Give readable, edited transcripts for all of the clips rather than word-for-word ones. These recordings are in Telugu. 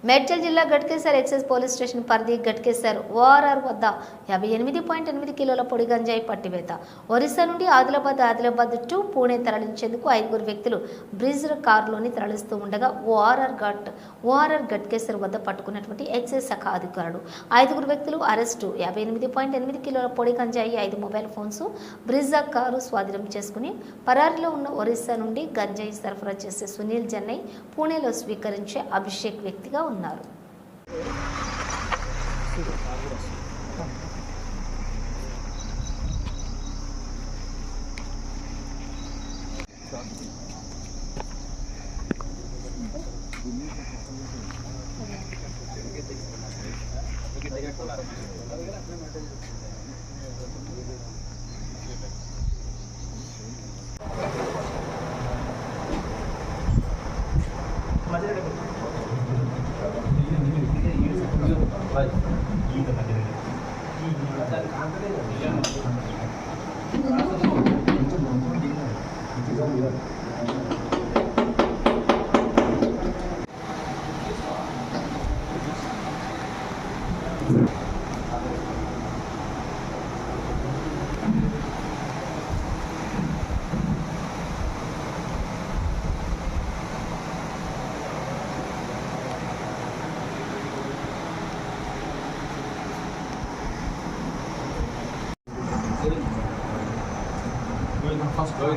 మేడ్చల్ జిల్లా గట్కేసర్ ఎక్సైజ్ పోలీస్ స్టేషన్ పరిధి గట్కేసర్ ఓఆర్ఆర్ వద్ద 58.8 కిలోల పొడి గంజాయి పట్టివేత. ఒరిస్సా నుండి ఆదిలాబాద్ టు పూణే తరలించేందుకు 5 వ్యక్తులు బ్రిజ్ కారులోని తరలిస్తూ ఉండగా ఓఆర్ఆర్ గట్కేసర్ వద్ద పట్టుకున్నటువంటి ఎక్సైజ్ శాఖ అధికారులు 5 వ్యక్తులు అరెస్టు. 58.8 కిలోల పొడి గంజాయి, 5 మొబైల్ ఫోన్స్, బ్రిజ్ కారు స్వాధీనం చేసుకుని పరారీలో ఉన్న ఒరిస్సా నుండి గంజాయి సరఫరా చేసే సునీల్ జన్నై, పూణేలో స్వీకరించే అభిషేక్ వ్యక్తిగా ఉన్నారు.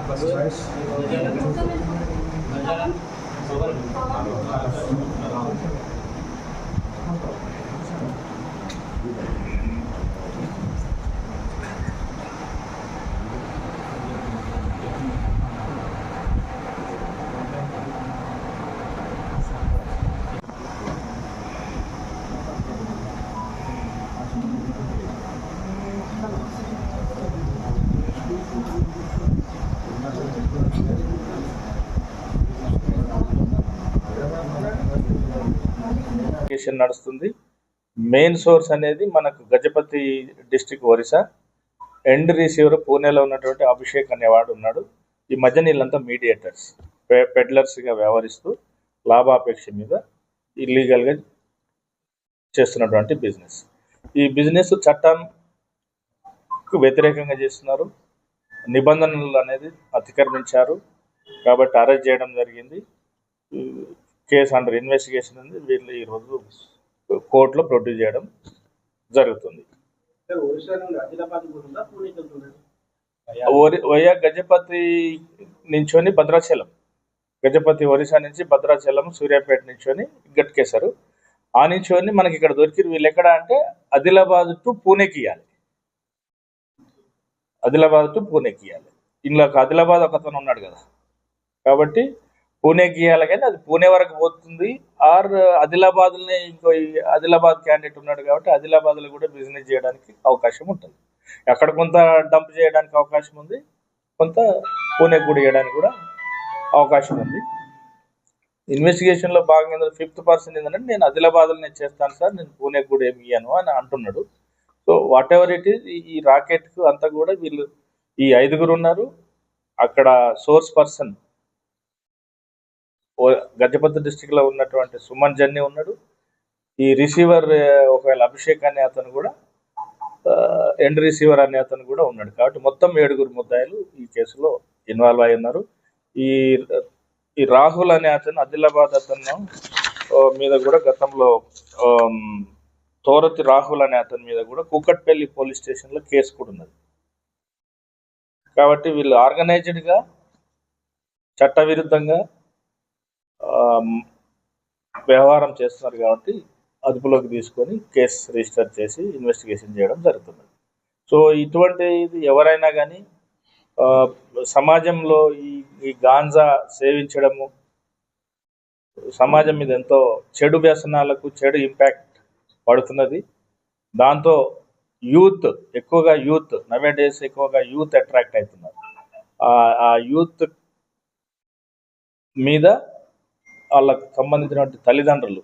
First choice. నడుస్తుంది. మెయిన్ సోర్స్ అనేది మనకు Gajapati district Orissa, end receiver పూణేలో ఉన్నటువంటి అభిషేక్ అనేవాడు ఉన్నాడు. ఈ మధ్య వీళ్ళంతా మీడియేటర్స్, పెడ్లర్స్గా వ్యవహరిస్తూ లాభాపేక్ష మీద ఇల్లీగల్గా చేస్తున్నటువంటి బిజినెస్. ఈ బిజినెస్ చట్టానికి వ్యతిరేకంగా చేస్తున్నారు, నిబంధనలు అనేది అతిక్రమించారు కాబట్టి అరెస్ట్ చేయడం జరిగింది. కేసు అండర్ ఇన్వెస్టిగేషన్ ఉంది. వీళ్ళు ఈరోజు కోర్టులో ప్రొడ్యూస్ చేయడం జరుగుతుంది. వయా గజపతి నుంచొని భద్రాచలం, గజపతి ఒరిస్సా నుంచి భద్రాచలం, సూర్యాపేట నుంచొని గట్కేసరు, ఆ నుంచొని మనకి ఇక్కడ దొరికి వీళ్ళు ఎక్కడ అంటే ఆదిలాబాద్ టు పూణేకి ఇవ్వాలి. ఆదిలాబాద్ టు పూణేకి ఇవ్వాలి. ఇందులో ఆదిలాబాద్ ఒకతను ఉన్నాడు కదా, కాబట్టి పూణేకి ఇవ్వాలి. కానీ అది పూణే వరకు పోతుంది. ఆర్ ఆదిలాబాద్లోనే ఇంకో ఆదిలాబాద్ క్యాండిడేట్ ఉన్నాడు కాబట్టి ఆదిలాబాద్లో కూడా బిజినెస్ చేయడానికి అవకాశం ఉంటుంది. అక్కడ కొంత డంప్ చేయడానికి అవకాశం ఉంది, కొంత పూణేకి కూడా చేయడానికి కూడా అవకాశం ఉంది. ఇన్వెస్టిగేషన్లో భాగంగా 5th పర్సన్ ఏంటంటే నేను ఆదిలాబాద్లోనే చేస్తాను సార్, నేను పూణేకి కూడా ఏమి ఇయ్యను అని అంటున్నాడు. So what ever it is, ఈ రాకెట్కు అంతా కూడా వీళ్ళు ఈ 5 ఉన్నారు. అక్కడ సోర్స్ పర్సన్ గజపతి డిస్ట్రిక్ట్లో ఉన్నటువంటి సుమన్ జన్ని ఉన్నాడు. ఈ రిసీవర్ ఒకవేళ అభిషేక్ అనే అతను కూడా, ఎండ్ రిసీవర్ అనే అతను కూడా ఉన్నాడు. కాబట్టి మొత్తం 7 ముద్దాయిలు ఈ కేసులో ఇన్వాల్వ్ అయి ఉన్నారు. ఈ రాహుల్ అనే అతను ఆదిలాబాద్ అతను మీద కూడా గతంలో తోరతి రాహుల్ అనే అతని మీద కూడా కూకట్పల్లి పోలీస్ స్టేషన్లో కేసు కూడా ఉన్నది. కాబట్టి వీళ్ళు ఆర్గనైజ్డ్గా చట్టవిరుద్ధంగా వ్యవహారం చేస్తున్నారు కాబట్టి అదుపులోకి తీసుకొని కేసు రిజిస్టర్ చేసి ఇన్వెస్టిగేషన్ చేయడం జరుగుతుంది. సో ఇటువంటి ఎవరైనా కానీ సమాజంలో ఈ గాంజా సేవించడము సమాజం మీద ఎంతో చెడు వ్యసనాలకు చెడు ఇంపాక్ట్ పడుతున్నది. దాంతో యూత్ నవేడేస్ ఎక్కువగా యూత్ అట్రాక్ట్ అవుతున్నారు. ఆ యూత్ మీద వాళ్ళకు సంబంధించినటువంటి తల్లిదండ్రులు,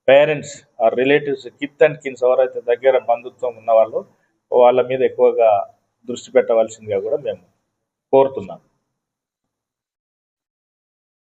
పేరెంట్స్, ఆ రిలేటివ్స్, కిత్ అండ్ కిన్స్ ఎవరైతే దగ్గర బంధుత్వం ఉన్న వాళ్ళ మీద ఎక్కువగా దృష్టి పెట్టవలసిందిగా కూడా మేము కోరుతున్నాం.